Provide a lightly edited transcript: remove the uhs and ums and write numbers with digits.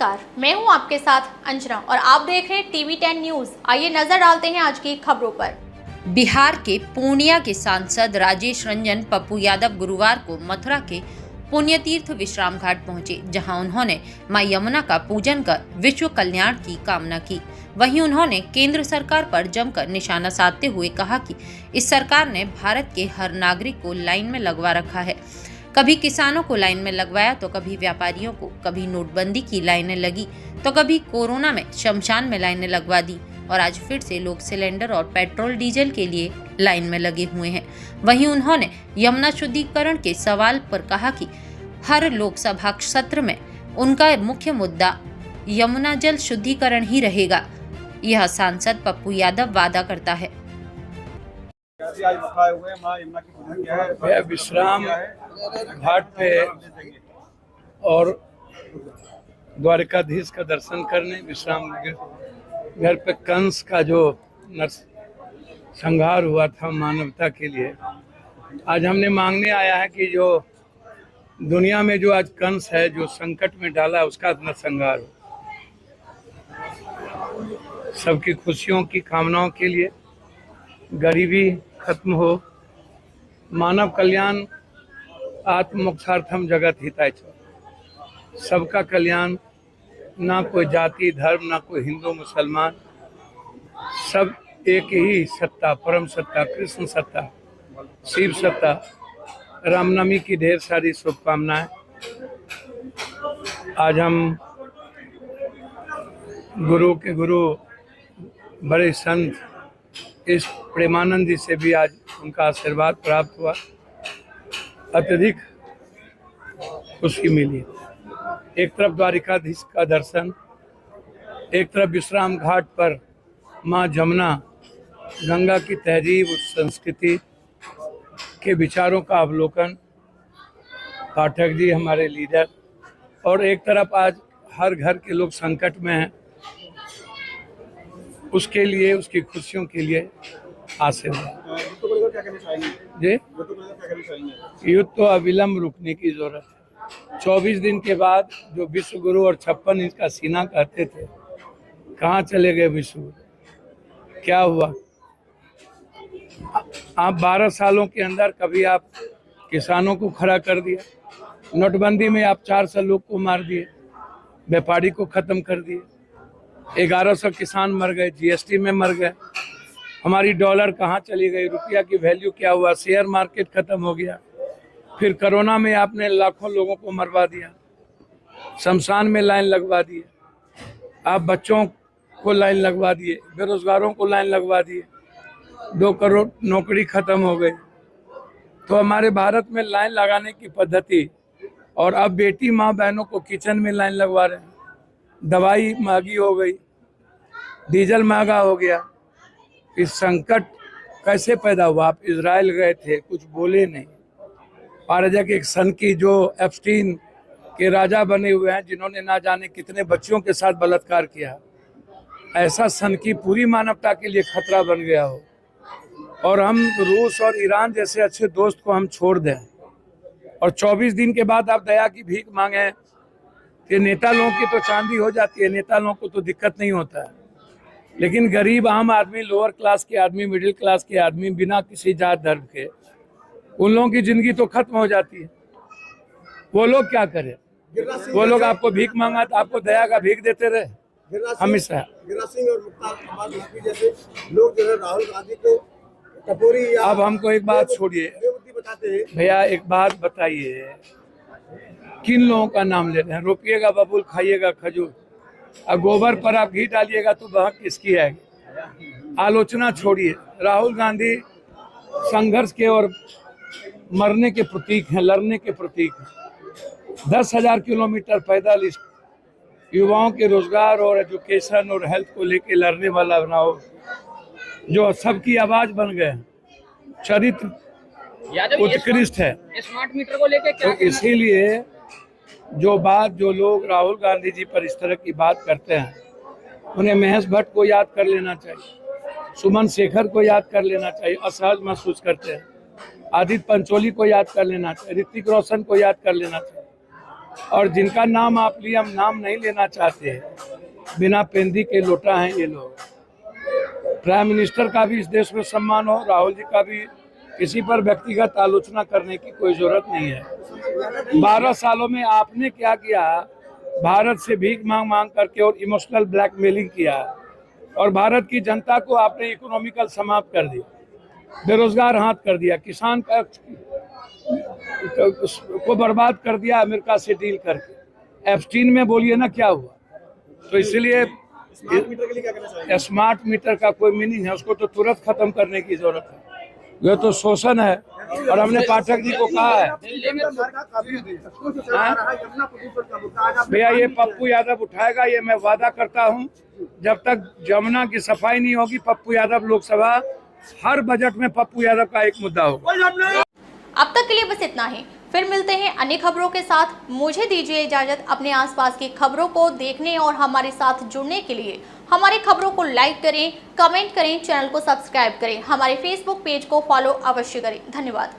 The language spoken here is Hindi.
नमस्कार, मैं हूं आपके साथ अंजना और आप देख रहे हैं टीवी10 न्यूज। आइए नजर डालते हैं आज की खबरों पर। बिहार के पूर्णिया के सांसद राजेश रंजन पप्पू यादव गुरुवार को मथुरा के पुण्यतीर्थ विश्राम घाट पहुंचे, जहां उन्होंने मां यमुना का पूजन कर विश्व कल्याण की कामना की। वहीं उन्होंने केंद्र सरकार पर जमकर निशाना साधते हुए कहा कि इस सरकार ने भारत के हर नागरिक को लाइन में लगवा रखा है। कभी किसानों को लाइन में लगवाया तो कभी व्यापारियों को, कभी नोटबंदी की लाइनें लगी तो कभी कोरोना में शमशान में लाइनें लगवा दी और आज फिर से लोग सिलेंडर और पेट्रोल डीजल के लिए लाइन में लगे हुए हैं। वहीं उन्होंने यमुना शुद्धिकरण के सवाल पर कहा कि हर लोकसभा सत्र में उनका मुख्य मुद्दा यमुना जल शुद्धिकरण ही रहेगा। यह सांसद पप्पू यादव वादा करता है। विश्राम घाट पे और द्वारिकाधीश का दर्शन करने, विश्राम घर पे कंस का जो संहार हुआ था मानवता के लिए, आज हमने मांगने आया है कि जो दुनिया में जो आज कंस है, जो संकट में डाला, उसका नरसंहार हो। सबकी खुशियों की कामनाओं के लिए, गरीबी खत्म हो, मानव कल्याण, आत्मोक्षार्थम जगत हिताय च, सबका कल्याण, ना कोई जाति धर्म, ना कोई हिंदू मुसलमान, सब एक ही सत्ता, परम सत्ता, कृष्ण सत्ता, शिव सत्ता। रामनवमी की ढेर सारी शुभकामनाएं। आज हम गुरु के गुरु बड़े संत इस प्रेमानंद जी से भी आज उनका आशीर्वाद प्राप्त हुआ, अत्यधिक खुशी मिली। एक तरफ द्वारिकाधीश का दर्शन, एक तरफ विश्राम घाट पर माँ जमुना, गंगा की तहजीब, उस संस्कृति के विचारों का अवलोकन, पाठक जी हमारे लीडर, और एक तरफ आज हर घर के लोग संकट में हैं, उसके लिए, उसकी खुशियों के लिए आशीर्वाद। जी, युद्ध तो अविलंब रुकने की जरूरत है। 24 दिन के बाद जो विश्व गुरु और 56 इंच का सीना कहते थे, कहाँ चले गए विश्व गुरु? क्या हुआ? आप 12 सालों के अंदर कभी आप किसानों को खड़ा कर दिया, नोटबंदी में आप 400 लोग को मार दिए, व्यापारी को खत्म कर दिए, 1100 किसान मर गए, जीएसटी में मर गए, हमारी डॉलर कहाँ चली गई, रुपया की वैल्यू क्या हुआ, शेयर मार्केट खत्म हो गया। फिर कोरोना में आपने लाखों लोगों को मरवा दिया, शमशान में लाइन लगवा दिए, आप बच्चों को लाइन लगवा दिए, बेरोजगारों को लाइन लगवा दिए, 2 करोड़ नौकरी खत्म हो गई। तो हमारे भारत में लाइन लगाने की पद्धति, और अब बेटी माँ बहनों को किचन में लाइन लगवा रहे हैं। दवाई महंगी हो गई, डीजल महंगा हो गया। इस संकट कैसे पैदा हुआ? आप इजराइल गए थे, कुछ बोले नहीं। पारजक एक सन की जो एप्स्टीन के राजा बने हुए हैं, जिन्होंने ना जाने कितने बच्चियों के साथ बलात्कार किया, ऐसा सन की पूरी मानवता के लिए खतरा बन गया हो, और हम रूस और ईरान जैसे अच्छे दोस्त को हम छोड़ दें, और 24 दिन के बाद आप दया की भीख मांगे। कि नेता लोगों की तो चांदी हो जाती है, नेता लोगों को तो दिक्कत नहीं होता है, लेकिन गरीब आम आदमी, लोअर क्लास के आदमी, मिडिल क्लास के आदमी, बिना किसी जात धर्म के, उन लोगों की जिंदगी तो खत्म हो जाती है। वो लोग क्या करें? वो लोग आपको भीख मांगा तो आपको दया का भीख देते रहे हमेशा। अब हमको एक बात छोड़िए भैया, एक बात बताइए, किन लोगों का नाम ले रहे हैं? रोपिएगा बबूल, खाइएगा खजूर, और गोबर पर आप घी डालिएगा तो बहक किसकी आएगी? आलोचना छोड़िए। राहुल गांधी संघर्ष के और मरने के प्रतीक हैं, लड़ने के प्रतीक हैं। 10,000 किलोमीटर पैदल युवाओं के रोजगार और एजुकेशन और हेल्थ को लेके लड़ने वाला राहुल, जो सबकी आवाज बन गए, चरित्र उत्कृष्ट है। स्मार्ट मीटर को लेके क्या? तो इसीलिए जो लोग राहुल गांधी जी पर इस तरह की बात करते हैं, उन्हें महेश भट्ट को याद कर लेना चाहिए, सुमन शेखर को याद कर लेना चाहिए, असहज महसूस करते हैं, आदित्य पंचोली को याद कर लेना चाहिए, ऋतिक रोशन को याद कर लेना चाहिए। और जिनका नाम आप लिए हम नाम नहीं लेना चाहते हैं, बिना पेंदी के लोटा हैं ये लोग। प्राइम मिनिस्टर का भी इस देश में सम्मान हो, राहुल जी का भी, किसी पर व्यक्तिगत आलोचना करने की कोई जरूरत नहीं है। 12 सालों में आपने क्या किया? भारत से भीख मांग करके और इमोशनल ब्लैकमेलिंग किया, और भारत की जनता को आपने इकोनॉमिकल समाप्त कर दिया, बेरोजगार हाथ कर दिया, किसान का को बर्बाद कर दिया अमेरिका से डील करके। एप्स्टीन में बोलिए ना क्या हुआ। तो इसलिए स्मार्ट मीटर का कोई मीनिंग है, उसको तो तुरंत खत्म करने की जरूरत है। यह तो शोषण है, और हमने पाठक जी को कहा है भैया ये पप्पू यादव उठाएगा, ये मैं वादा करता हूं। जब तक जमुना की सफाई नहीं होगी, पप्पू यादव लोकसभा हर बजट में पप्पू यादव का एक मुद्दा होगा। अब तक के लिए बस इतना ही, फिर मिलते हैं अन्य खबरों के साथ। मुझे दीजिए इजाजत। अपने आसपास की खबरों को देखने और हमारे साथ जुड़ने के लिए हमारी खबरों को लाइक करें, कमेंट करें, चैनल को सब्सक्राइब करें, हमारे फेसबुक पेज को फॉलो अवश्य करें। धन्यवाद।